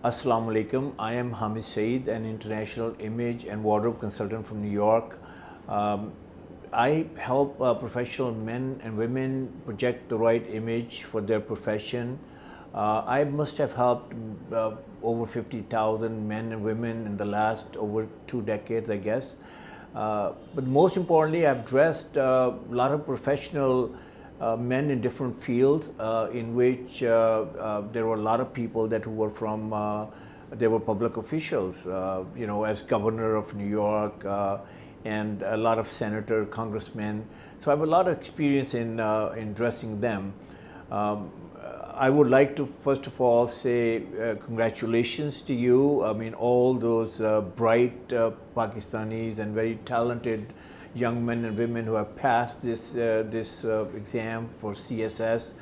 Assalamu alaikum. I am Hamid Saeed, an international image and wardrobe consultant from New York. I help professional men and women project the right image for their profession. I must have helped over 50,000 men and women in the last over 2 decades, I guess. But most importantly, I've dressed a lot of professional men in different fields in which there were a lot of people that who were from, they were public officials, as governor of New York and a lot of senator, congressmen. So I have a lot of experience in dressing them. I would like to first of all say congratulations to you. I mean, all those bright Pakistanis and very talented young men and women who have passed this exam for CSS,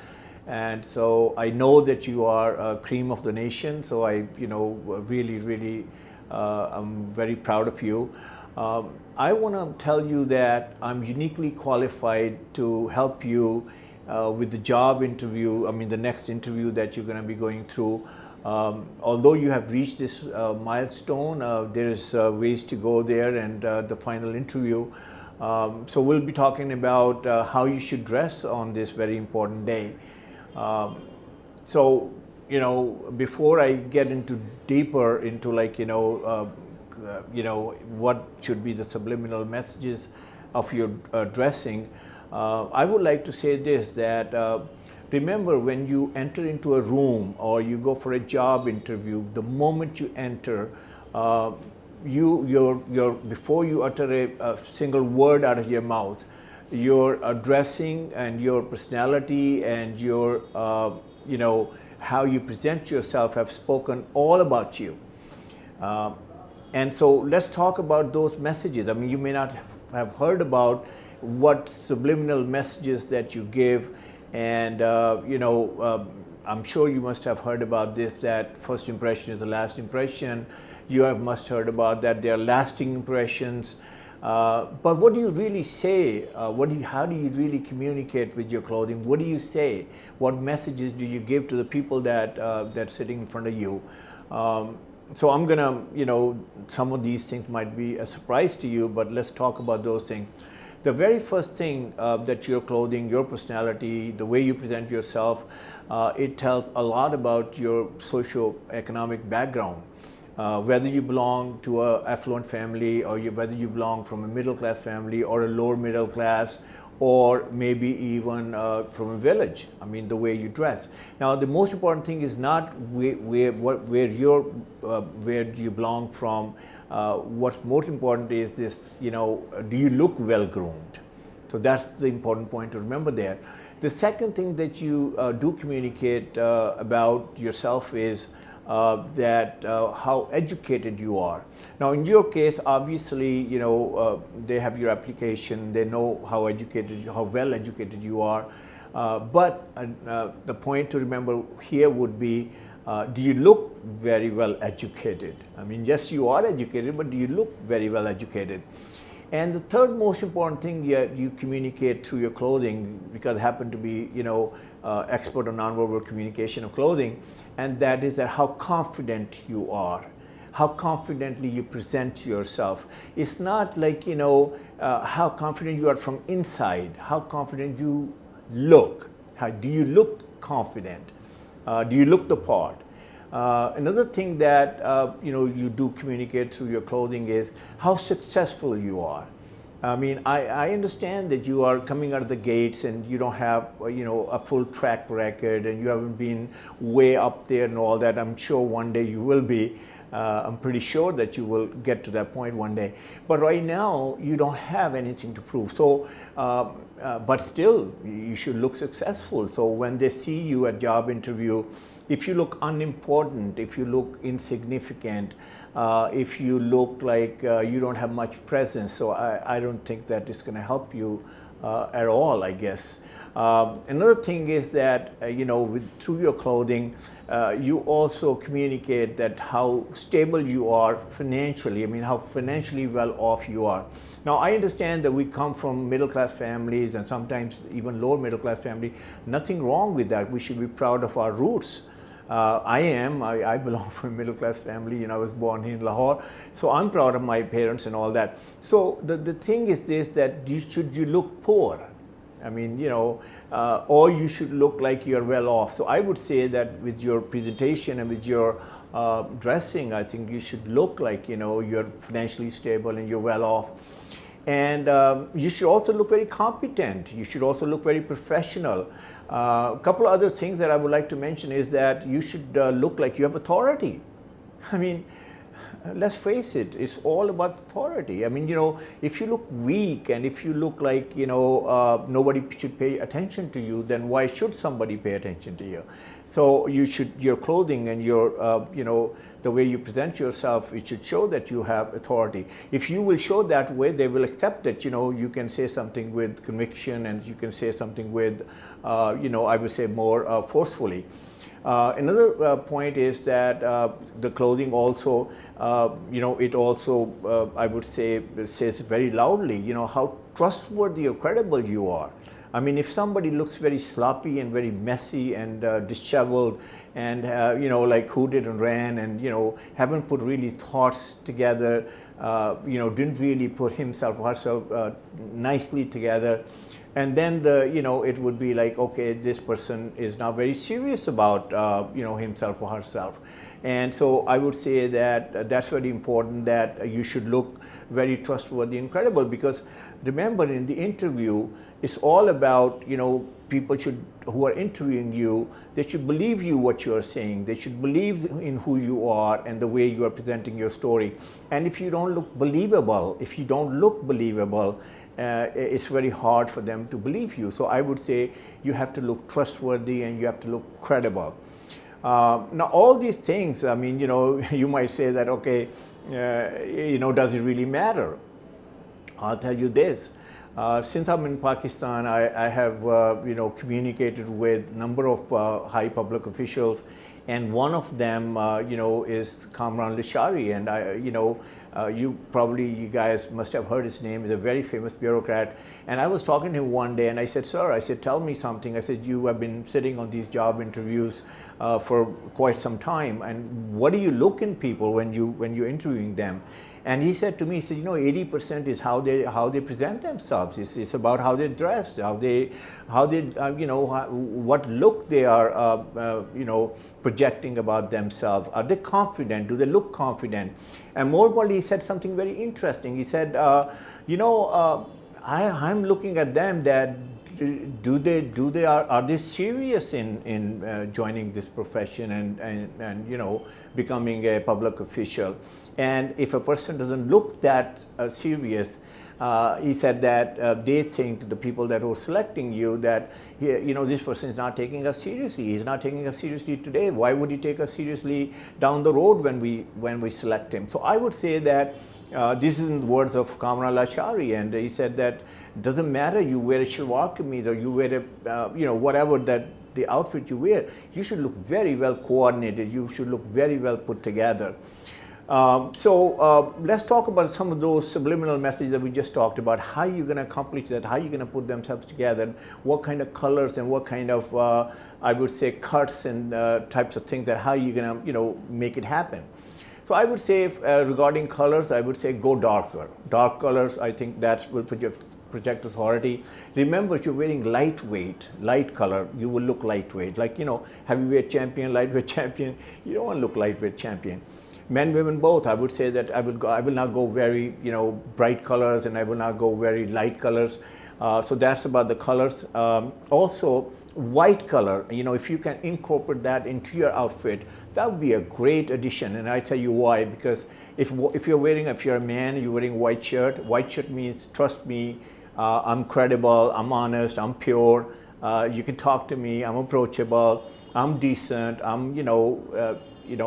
and so I know that you are cream of the nation. So I, really, I'm very proud of you. I want to tell you that I'm uniquely qualified to help you with the job interview. I mean, the next interview that you're going to be going through. Although you have reached this milestone, there's ways to go there and the final interview. So we'll be talking about how you should dress on this very important day. So, before I get into deeper into what should be the subliminal messages of your dressing, I would like to say this, that remember, when you enter into a room or you go for a job interview, the moment you enter, before you utter a single word out of your mouth, your dressing and your personality and your, how you present yourself have spoken all about you. And so let's talk about those messages. I mean, you may not have heard about what subliminal messages that you give, and I'm sure you must have heard about this, that first impression is the last impression. You must have heard about that they are lasting impressions. But what do you really say? How do you really communicate with your clothing? What do you say? What messages do you give to the people that's sitting in front of you? So I'm gonna, some of these things might be a surprise to you, but let's talk about those things. The very first thing that your clothing, your personality, the way you present yourself, it tells a lot about your socio-economic background. Whether you belong to an affluent family, or whether you belong from a middle-class family or a lower middle class, or maybe even from a village. I mean, the way you dress. Now, the most important thing is not where do you belong from. What's most important is this, do you look well groomed? So that's the important point to remember there. The second thing that you do communicate about yourself is how educated you are. Now, in your case, obviously, they have your application, they know how well educated you are. But the point to remember here would be, do you look very well educated? I mean, yes, you are educated, but do you look very well educated? And the third most important thing you communicate through your clothing, because I happen to be, expert on nonverbal communication of clothing, and that is that how confident you are, how confidently you present yourself. It's not like, how confident you are from inside, how confident you look. How do you look confident? Do you look the part? Another thing that you do communicate through your clothing is how successful you are. I mean, I understand that you are coming out of the gates and you don't have a full track record and you haven't been way up there and all that. I'm sure one day you will be. I'm pretty sure that you will get to that point one day. But right now, you don't have anything to prove. So, but still, you should look successful. So when they see you at job interview, if you look unimportant, if you look insignificant, if you look like you don't have much presence, so I don't think that it's going to help you at all, I guess. Another thing is that, through your clothing, you also communicate that how stable you are financially. I mean, how financially well off you are. Now, I understand that we come from middle-class families and sometimes even lower middle-class family. Nothing wrong with that. We should be proud of our roots. I belong from a middle class family. You know, I was born here in Lahore, so I'm proud of my parents and all that. So the thing is this, that should you look poor? I mean, you know, or you should look like you're well off. So I would say that with your presentation and with your dressing, I think you should look like, you know, you're financially stable and you're well off. And you should also look very competent. You should also look very professional. A couple of other things that I would like to mention is that you should look like you have authority. I mean, let's face it, it's all about authority. I mean, you know, if you look weak and if you look like, you know, nobody should pay attention to you, then why should somebody pay attention to you? So you should, your clothing and your, you know, the way you present yourself, it should show that you have authority. If you will show that way, they will accept that, you know, you can say something with conviction and you can say something with, you know, I would say more forcefully. Another point is that the clothing also, you know, it also, I would say, says very loudly, you know, how trustworthy or credible you are. I mean, if somebody looks very sloppy and very messy and disheveled and, you know, like hooted and ran and, you know, haven't put really thoughts together, you know, didn't really put himself or herself nicely together, and then you know, it would be like, okay, this person is now very serious about, you know, himself or herself. And so I would say that that's very important, that you should look very trustworthy and credible, because remember, in the interview, it's all about, you know, people who are interviewing you, they should believe you what you are saying. They should believe in who you are and the way you are presenting your story. And if you don't look believable, it's very hard for them to believe you. So I would say you have to look trustworthy and you have to look credible. Now, all these things, I mean, you know, you might say that, okay, you know, does it really matter? I'll tell you this. Since I'm in Pakistan, I have, you know, communicated with a number of high public officials, and one of them, you know, is Kamran Lashari, and you know, you guys must have heard his name. He's a very famous bureaucrat. And I was talking to him one day and I said, sir, I said, tell me something. I said, you have been sitting on these job interviews for quite some time. And what do you look in people when you're interviewing them? And he said to me, he said, you know, 80% is how they present themselves. It's about how they dress, how they you know, what look they are, you know, projecting about themselves. Are they confident? Do they look confident? And more importantly, he said something very interesting. He said, you know, I'm looking at them that are they serious in joining this profession and you know, becoming a public official? And if a person doesn't look that serious, he said that they think, the people that were selecting you, that, you know, this person is not taking us seriously. He's not taking us seriously today. Why would he take us seriously down the road when we select him? So I would say that this is in the words of Kamran Lashari, and he said that it doesn't matter you wear a shalwar kameez or you wear a, you know, whatever that the outfit you wear, you should look very well coordinated. You should look very well put together. So let's talk about some of those subliminal messages that we just talked about. How you're going to accomplish that, how you're going to put themselves together, what kind of colors and what kind of, I would say, cuts and types of things, that how you're going to, you know, make it happen. So I would say, regarding colors, I would say go darker. Dark colors, I think that will project authority. Remember, if you're wearing light color, you will look lightweight. Like, you know, heavyweight champion, lightweight champion, you don't want to look lightweight champion. Men, women, both. I would say that I will not go very, you know, bright colors, and I will not go very light colors. So that's about the colors. Also, white color. You know, if you can incorporate that into your outfit, that would be a great addition. And I tell you why. Because if you're a man, you're wearing white shirt. White shirt means, trust me, I'm credible, I'm honest, I'm pure. You can talk to me. I'm approachable. I'm decent. I'm, you know,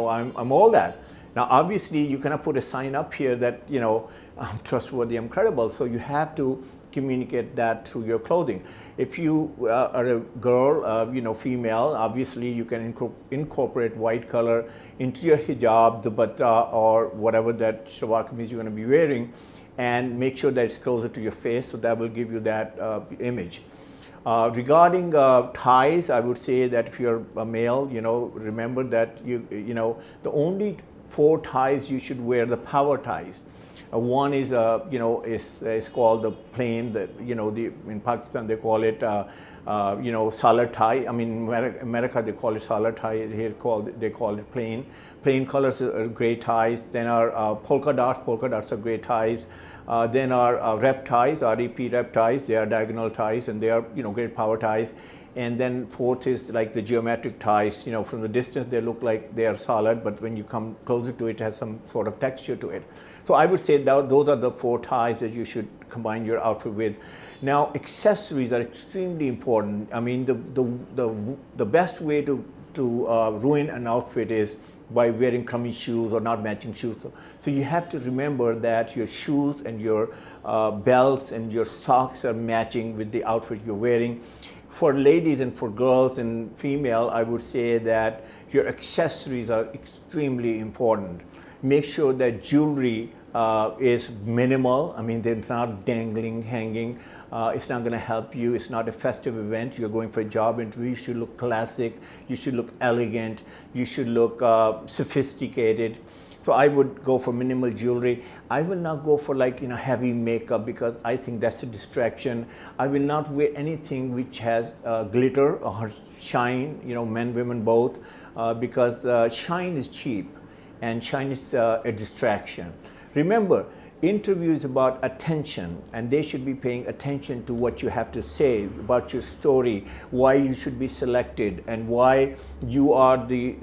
I'm all that. Now, obviously, you cannot put a sign up here that, you know, I'm trustworthy, I'm credible. So you have to communicate that through your clothing. If you are a girl, you know, female, obviously you can incorporate white color into your hijab, the dupatta, or whatever that shalwar kameez you're going to be wearing, and make sure that it's closer to your face, so that will give you that image. Regarding ties, I would say that if you're a male, remember that the only 4 ties you should wear, the power ties. One is is called the plain. In Pakistan they call it solid tie. I mean, America they call it solid tie. Here they call it plain. Plain colors are great ties. Then are polka dots. Polka dots are great ties. Then are rep ties, REP rep ties. They are diagonal ties, and they are great power ties. And then fourth is like the geometric ties. From the distance they look like they are solid, but when you come closer to it, it has some sort of texture to it. So I would say that those are the 4 ties that you should combine your outfit with. Now accessories are extremely important. I mean, the best way to ruin an outfit is by wearing crummy shoes or not matching shoes. So you have to remember that your shoes and your belts and your socks are matching with the outfit you're wearing. For ladies and for girls and female, I would say that your accessories are extremely important. Make sure that jewelry is minimal. I mean, it's not dangling, hanging. It's not going to help you. It's not a festive event. You're going for a job interview. You should look classic. You should look elegant. You should look sophisticated. So I would go for minimal jewelry. I will not go for heavy makeup because I think that's a distraction. I will not wear anything which has glitter or shine, men, women both, because shine is cheap and shine is a distraction. Remember, interview is about attention, and they should be paying attention to what you have to say about your story, why you should be selected, and why you are the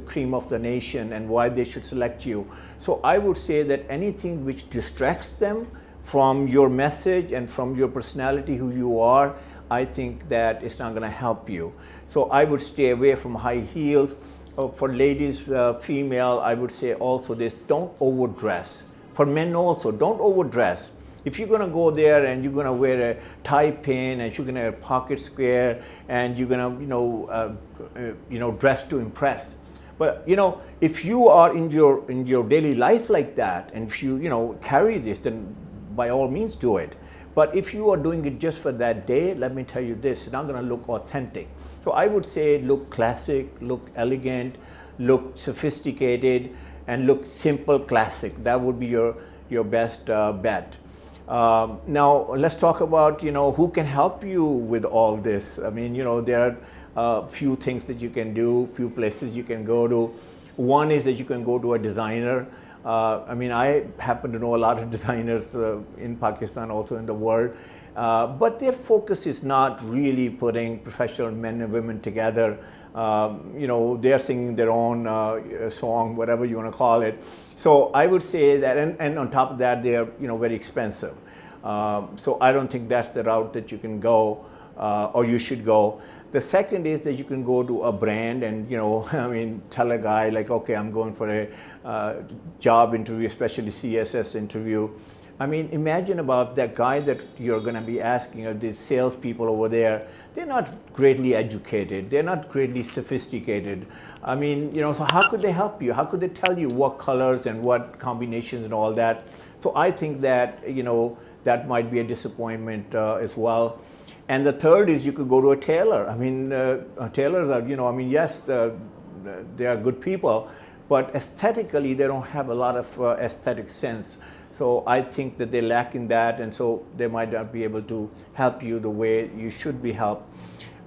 cream of the nation, and why they should select you. So I would say that anything which distracts them from your message and from your personality, who you are, I think that it's not going to help you. So I would stay away from high heels. For ladies, female, I would say also this: don't overdress. For men also, don't overdress. If you're going to go there and you're going to wear a tie pin and you're going to have a pocket square and you're going to dress to impress. But if you are in your daily life like that, and if you carry this, then by all means do it. But if you are doing it just for that day, let me tell you this: it's not going to look authentic. So I would say look classic, look elegant, look sophisticated, and look simple, classic. That would be your best bet. Now let's talk about who can help you with all this. I mean, there are a few things that you can do, few places you can go to. One is that you can go to a designer. I mean, I happen to know a lot of designers in Pakistan, also in the world. But their focus is not really putting professional men and women together. They're singing their own song, whatever you want to call it. So I would say that, and on top of that, they're very expensive. So I don't think that's the route that you can go or you should go. The second is that you can go to a brand and tell a guy like, okay, I'm going for a job interview, especially CSS interview. I mean, imagine about that guy that you're going to be asking, or the salespeople over there. They're not greatly educated. They're not greatly sophisticated. I mean, so how could they help you? How could they tell you what colors and what combinations and all that? So I think that, that might be a disappointment as well. And the third is you could go to a tailor. I mean, tailors are, yes, they are good people, but aesthetically, they don't have a lot of aesthetic sense. So I think that they lack in that, and so they might not be able to help you the way you should be helped.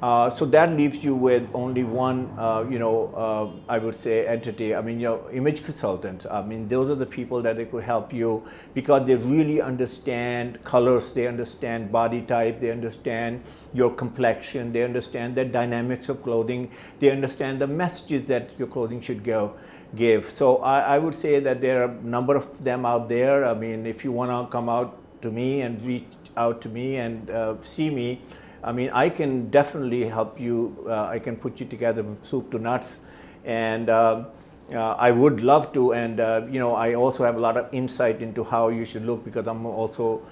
So that leaves you with only one, I would say, entity. I mean, image consultants. I mean, those are the people that they could help you because they really understand colors, they understand body type, they understand your complexion, they understand the dynamics of clothing, they understand the messages that your clothing should give. So I would say that there are a number of them out there. I mean, if you want to come out to me and reach out to me and see me, I mean, I can definitely help you. I can put you together from soup to nuts, and I would love to. And I also have a lot of insight into how you should look because I'm also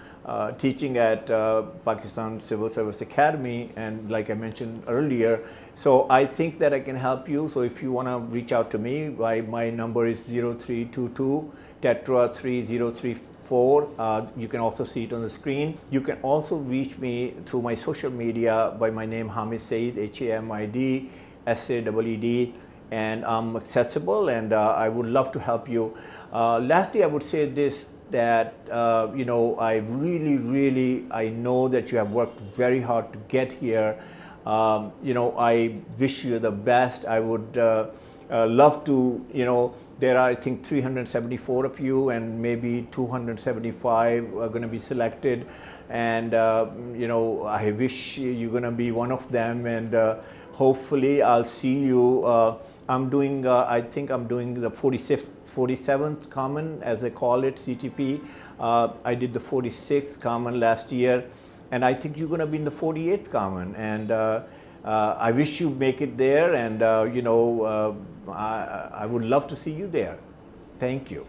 teaching at Pakistan Civil Service Academy, and like I mentioned earlier, so I think that I can help you. So if you want to reach out to me, my number is 0322 Tetra 3034. You can also see it on the screen. You can also reach me through my social media by my name, Hamid Saeed, Hamid Saeed, and I'm accessible, and I would love to help you. Lastly, I would say this, that I really I know that you have worked very hard to get here. I wish you the best. I would love to, there are I think 374 of you, and maybe 275 are going to be selected, and I wish you're going to be one of them, and hopefully I'll see you. I'm doing, I think I'm doing the 47th Common, as I call it, CTP. I did the 46th Common last year, and I think you're going to be in the 48th Common, and I wish you make it there, and I would love to see you there. Thank you.